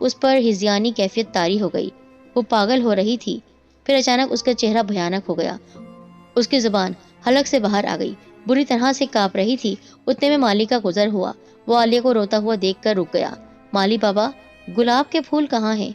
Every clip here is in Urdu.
اس پر ہزیانی کیفیت طاری ہو گئی، وہ پاگل ہو رہی تھی۔ پھر اچانک اس کا چہرہ بھیانک ہو گیا، اس کی زبان حلق سے باہر آ گئی، بری طرح سے کانپ رہی تھی۔ اتنے میں مالی کا گزر ہوا، وہ عالیہ کو روتا ہوا دیکھ کر رک گیا۔ مالی بابا، گلاب کے پھول کہاں ہیں؟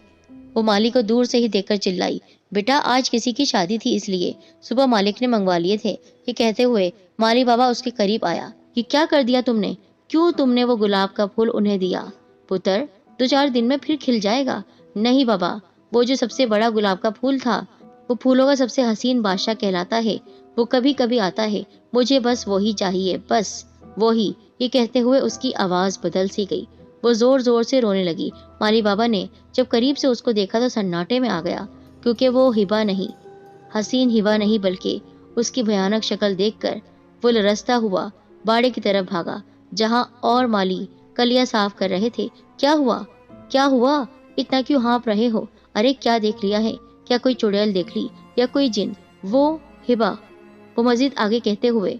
وہ مالی کو دور سے ہی دیکھ کر چلائی۔ بیٹا، آج کسی کی شادی تھی اس لیے صبح مالک نے منگوا لیے تھے، یہ کہتے ہوئے مالی بابا اس کے قریب آیا۔ یہ کیا کر دیا تم نے؟ کیوں تم نے وہ گلاب کا پھول انہیں دیا؟ پتر، 2-4 دن میں پھر کھل جائے گا۔ نہیں بابا، وہ جو سب سے بڑا گلاب کا پھول تھا، وہ پھولوں کا سب سے حسین بادشاہ کہلاتا ہے، وہ کبھی کبھی آتا ہے، مجھے بس وہی چاہیے، بس وہی۔ یہ کہتے ہوئے اس کی آواز بدل سی گئی، وہ زور زور سے رونے لگی۔ مالی بابا نے جب قریب سے اس کو دیکھا تو سناٹے میں آ گیا، کیونکہ وہ ہبا نہیں، حسین ہبا نہیں، بلکہ اس کی بھیانک شکل دیکھ کر وہ لرزتا ہوا باڑے کی طرف بھاگا، جہاں اور مالی کلیاں صاف کر رہے تھے۔ کیا ہوا؟ کیا ہوا؟ اتنا کیوں ہانپ رہے ہو؟ ارے کیا دیکھ لیا ہے؟ کیا کوئی چڑیل دیکھ لی یا کوئی جن؟ وہ ہبا، وہ مزید آگے کہتے ہوئے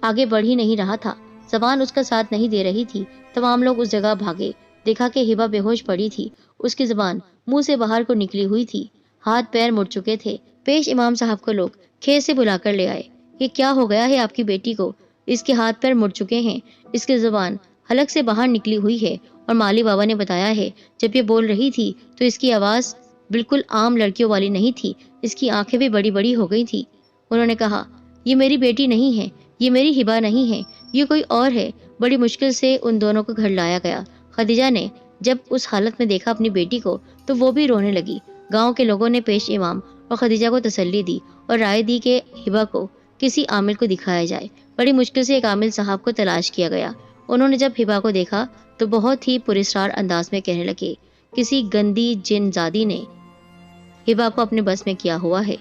آگے بڑھ ہی نہیں رہا تھا، زبان اس کا ساتھ نہیں دے رہی تھی۔ تمام لوگ اس جگہ بھاگے، دیکھا کہ ہبا بے ہوش پڑی تھی، اس کی زبان منہ سے باہر کو نکلی ہوئی تھی، ہاتھ پیر مڑ چکے تھے۔ پیش امام صاحب کو لوگ کھیت سے بلا کر لے آئے۔ یہ کیا ہو گیا ہے آپ کی بیٹی کو؟ اس کے ہاتھ پیر مڑ چکے ہیں، اس کی زبان حلق سے باہر نکلی ہوئی ہے، اور مالی بابا نے بتایا ہے جب یہ بول رہی تھی تو اس کی آواز بالکل عام لڑکیوں والی نہیں تھی، اس کی آنکھیں بھی بڑی بڑی ہو گئی تھی۔ انہوں نے کہا، یہ میری بیٹی نہیں ہے، یہ میری ہبا نہیں ہے، یہ کوئی اور ہے۔ بڑی مشکل سے ان دونوں کو گھر لایا گیا۔ خدیجہ نے جب اس حالت میں دیکھا اپنی بیٹی کو تو وہ بھی رونے لگی۔ گاؤں کے لوگوں نے پیش امام اور خدیجہ کو تسلی دی اور رائے دی کہ ہبا کو کسی عامل کو دکھایا جائے۔ بڑی مشکل سے ایک عامل صاحب کو تلاش کیا گیا۔ انہوں نے جب ہبا کو دیکھا تو بہت ہی پراسرار انداز میں کہنے لگے، کسی گندی جن زادی نے ہبا کو اپنے بس میں کیا ہوا ہے،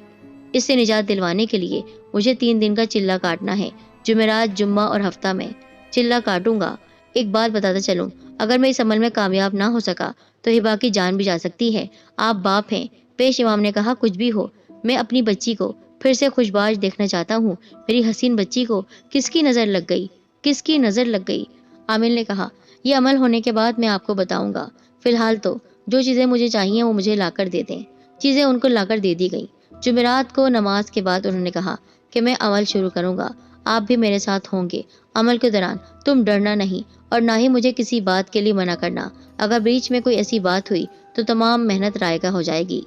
اس سے نجات دلوانے کے لیے مجھے 3 دن کا چلہ کاٹنا ہے، جمعرات، جمعہ اور ہفتہ میں چلہ کاٹوں گا۔ ایک بات بتاتا چلوں، اگر میں اس عمل میں کامیاب نہ ہو سکا تو ہبا کی جان بھی جا سکتی ہے۔ آپ باپ ہیں۔ پیش امام نے کہا، کچھ بھی ہو، میں اپنی بچی کو پھر سے خوشباش دیکھنا چاہتا ہوں۔ میری حسین بچی کو کس کی نظر لگ گئی؟ کس کی نظر لگ گئی؟ عامل نے کہا، یہ عمل ہونے کے بعد میں آپ کو بتاؤں گا، فی الحال تو جو چیزیں مجھے چاہیے وہ مجھے لا کر دے دیں۔ چیزیں ان کو لا کر دے دی گئیں۔ جمعرات کو نماز کے بعد انہوں نے کہا کہ میں عمل شروع کروں گا، آپ بھی میرے ساتھ ہوں گے۔ عمل کے دوران تم ڈرنا نہیں اور نہ ہی مجھے کسی بات کے لیے منع کرنا، اگر بیچ میں کوئی ایسی بات ہوئی تو تمام محنت رائگاں ہو جائے گی۔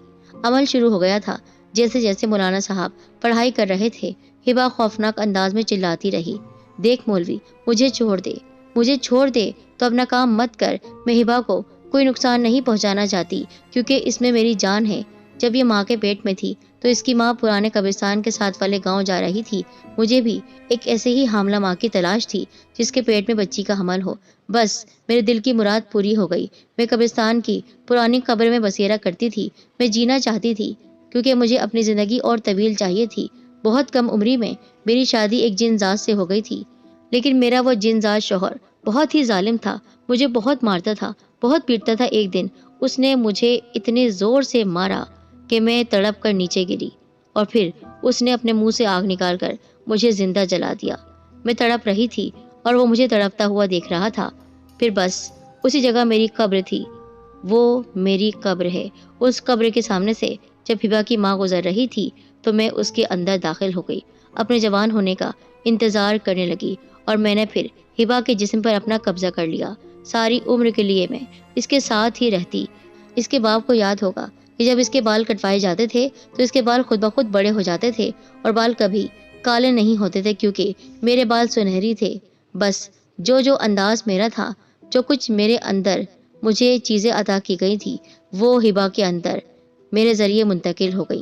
عمل شروع ہو گیا تھا۔ جیسے جیسے مولانا صاحب پڑھائی کر رہے تھے، ہبا خوفناک انداز میں چلاتی رہی، دیکھ مولوی، مجھے چھوڑ دے، مجھے چھوڑ دے، تو اپنا کام مت کر، میں ہبا کو کوئی نقصان نہیں پہنچانا چاہتی، کیونکہ اس میں میری جان ہے۔ جب یہ ماں کے پیٹ میں تھی تو اس کی ماں پرانے قبرستان کے ساتھ والے گاؤں جا رہی تھی، مجھے بھی ایک ایسے ہی حاملہ ماں کی تلاش تھی جس کے پیٹ میں بچی کا حمل ہو۔ بس میرے دل کی مراد پوری ہو گئی۔ میں قبرستان کی پرانی قبر میں بسیرا کرتی تھی، میں جینا چاہتی تھی، کیونکہ مجھے اپنی زندگی اور طویل چاہیے تھی۔ بہت کم عمری میں میری شادی ایک جن ذات سے ہو گئی تھی، لیکن میرا وہ جن ذات شوہر بہت ہی ظالم تھا، مجھے بہت مارتا تھا، بہت پیٹتا تھا۔ ایک دن اس نے مجھے اتنے زور سے مارا کہ میں تڑپ کر نیچے گری، اور پھر اس نے اپنے منہ سے آگ نکال کر مجھے زندہ جلا دیا۔ میں تڑپ رہی تھی اور وہ مجھے تڑپتا ہوا دیکھ رہا تھا۔ پھر بس اسی جگہ میری قبر تھی، وہ میری قبر ہے۔ اس قبر کے سامنے سے جب ہبا کی ماں گزر رہی تھی تو میں اس کے اندر داخل ہو گئی، اپنے جوان ہونے کا انتظار کرنے لگی، اور میں نے پھر ہبا کے جسم پر اپنا قبضہ کر لیا۔ ساری عمر کے لیے میں اس کے ساتھ ہی رہتی۔ اس کے باپ کو یاد ہوگا کہ جب اس کے بال کٹوائے جاتے تھے تو اس کے بال خود بخود بڑے ہو جاتے تھے، اور بال کبھی کالے نہیں ہوتے تھے کیونکہ میرے بال سنہری تھے۔ بس جو انداز میرا تھا، جو کچھ میرے اندر مجھے چیزیں عطا کی گئی تھی، وہ ہبا کے اندر میرے ذریعے منتقل ہو گئی۔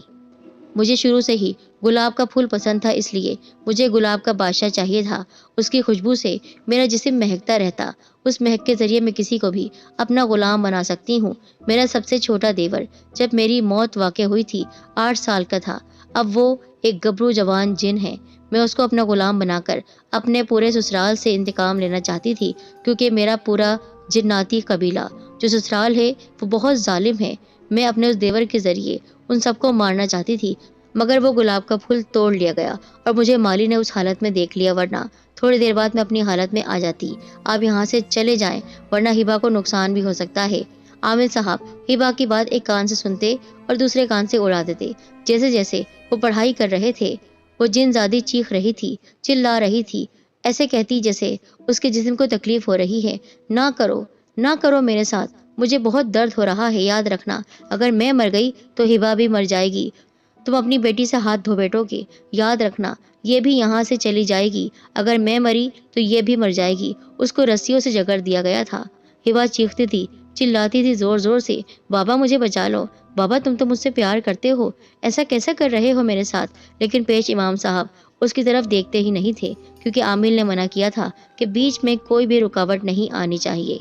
مجھے شروع سے ہی گلاب کا پھول پسند تھا، اس لیے مجھے گلاب کا بادشاہ چاہیے تھا۔ اس کی خوشبو سے میرا جسم مہکتا رہتا، اس مہک کے ذریعے میں کسی کو بھی اپنا غلام بنا سکتی ہوں۔ میرا سب سے چھوٹا دیور جب میری موت واقع ہوئی تھی 8 سال کا تھا، اب وہ ایک گبرو جوان جن ہے۔ میں اس کو اپنا غلام بنا کر اپنے پورے سسرال سے انتقام لینا چاہتی تھی، کیونکہ میرا پورا جناتی قبیلہ جو سسرال ہے وہ بہت ظالم ہے۔ میں اپنے اس دیور کے ذریعے ان سب کو مارنا چاہتی تھی، مگر وہ گلاب کا پھول توڑ لیا گیا اور مجھے مالی نے اس حالت میں دیکھ لیا، ورنہ تھوڑی دیر بعد میں اپنی حالت میں آ جاتی۔ آپ یہاں سے چلے جائیں ورنہ ہبا کو نقصان بھی ہو سکتا ہے۔ عامل صاحب ہبا کی بات ایک کان سے سنتے اور دوسرے کان سے اڑا دیتے۔ جیسے جیسے وہ پڑھائی کر رہے تھے وہ جن زادی چیخ رہی تھی، چلا رہی تھی، ایسے کہتی جیسے اس کے جسم کو تکلیف ہو رہی ہے۔ نہ کرو، نہ کرو میرے ساتھ، مجھے بہت درد ہو رہا ہے۔ یاد رکھنا اگر میں مر گئی تو ہبا بھی مر جائے گی، تم اپنی بیٹی سے ہاتھ دھو بیٹھو گے۔ یاد رکھنا یہ بھی یہاں سے چلی جائے گی، اگر میں مری تو یہ بھی مر جائے گی۔ اس کو رسیوں سے جکڑ دیا گیا تھا۔ ہبا چیختی تھی، چلاتی تھی زور زور سے، بابا مجھے بچا لو، بابا تم تو مجھ سے پیار کرتے ہو، ایسا کیسا کر رہے ہو میرے ساتھ؟ لیکن پیش امام صاحب اس کی طرف دیکھتے ہی نہیں تھے، کیونکہ عامل نے منع کیا تھا کہ بیچ میں کوئی بھی رکاوٹ نہیں آنی چاہیے۔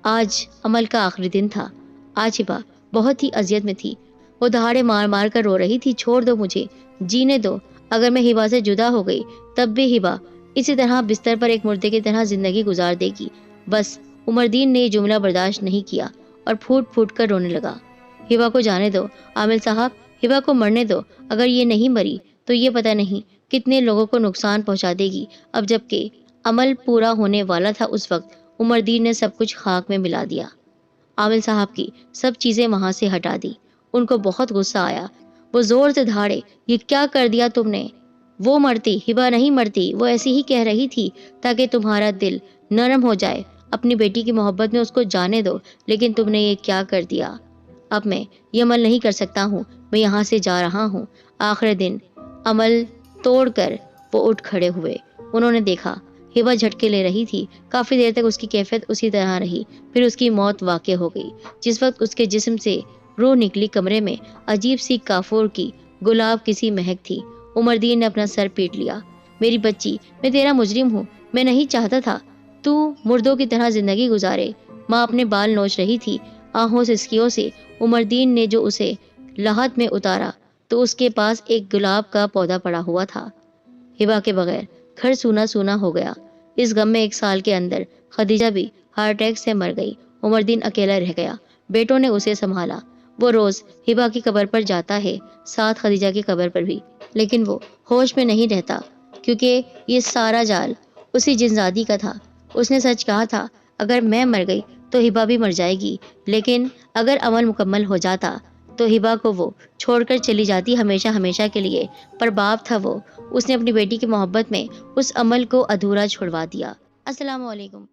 آج عمل کا آخری دن تھا۔ آج ہبا بہت ہی اذیت میں تھی۔ وہ دہاڑے مار مار کر رو رہی تھی، چھوڑ دو مجھے، جینے دو۔ اگر میں ہبا سے جدا ہو گئی تب بھی ہبا اسی طرح بستر پر ایک مردے کی طرح زندگی گزار دے گی۔ بس عمر الدین نے یہ جملہ برداشت نہیں کیا اور پھوٹ پھوٹ کر رونے لگا۔ ہبا کو جانے دو عامل صاحب، ہبا کو مرنے دو، اگر یہ نہیں مری تو یہ پتہ نہیں کتنے لوگوں کو نقصان پہنچا دے گی۔ اب جب کہ عمل پورا ہونے والا تھا اس وقت عمر الدین نے سب کچھ خاک میں ملا دیا۔ عامل صاحب کی سب چیزیں وہاں سے ہٹا دی۔ ان کو بہت غصہ آیا۔ وہ زور سے دھاڑے، یہ کیا کر دیا تم نے؟ وہ مرتی، ہبا نہیں مرتی، وہ ایسی ہی کہہ رہی تھی تاکہ تمہارا دل نرم ہو جائے۔ اپنی بیٹی کی محبت میں اس کو جانے دو، لیکن تم نے یہ کیا کر دیا؟ اب میں یہ عمل نہیں کر سکتا ہوں، میں یہاں سے جا رہا ہوں۔ آخر دن عمل توڑ کر وہ اٹھ کھڑے ہوئے۔ انہوں نے دیکھا ہبا جھٹکے لے رہی تھی۔ کافی دیر تک اس کی کیفیت اسی طرح رہی، پھر اس کی موت واقع ہو گئی۔ جس وقت اس کے جسم سے روح نکلی، کمرے میں عجیب سی کافور کی گلاب کسی مہک تھی۔ عمر الدین نے اپنا سر پیٹ لیا۔ میری بچی، میں تیرا مجرم ہوں، میں نہیں چاہتا تھا تو مردوں کی طرح زندگی گزارے۔ ماں اپنے بال نوچ رہی تھی آہوں سسکیوں سے۔ عمر الدین نے جو اسے لاحت میں اتارا تو اس کے پاس ایک گلاب کا پودا پڑا ہوا تھا۔ ہبا کے بغیر گھر سونا سونا ہو گیا۔ اس غم میں 1 سال کے اندر خدیجہ بھی ہارٹ اٹیک سے مر گئی۔ عمر الدین اکیلا رہ گیا۔ بیٹوں نے اسے سنبھالا۔ وہ روز ہبا کی قبر پر جاتا ہے، ساتھ خدیجہ کی قبر پر بھی، لیکن وہ ہوش میں نہیں رہتا، کیونکہ یہ سارا جال اسی جنزادی کا تھا۔ اس نے سچ کہا تھا، اگر میں مر گئی تو ہبا بھی مر جائے گی، لیکن اگر عمل مکمل ہو جاتا تو ہبا کو وہ چھوڑ کر چلی جاتی ہمیشہ ہمیشہ کے لیے۔ پر باپ تھا وہ، اس نے اپنی بیٹی کی محبت میں اس عمل کو ادھورا چھوڑوا دیا۔ السلام علیکم۔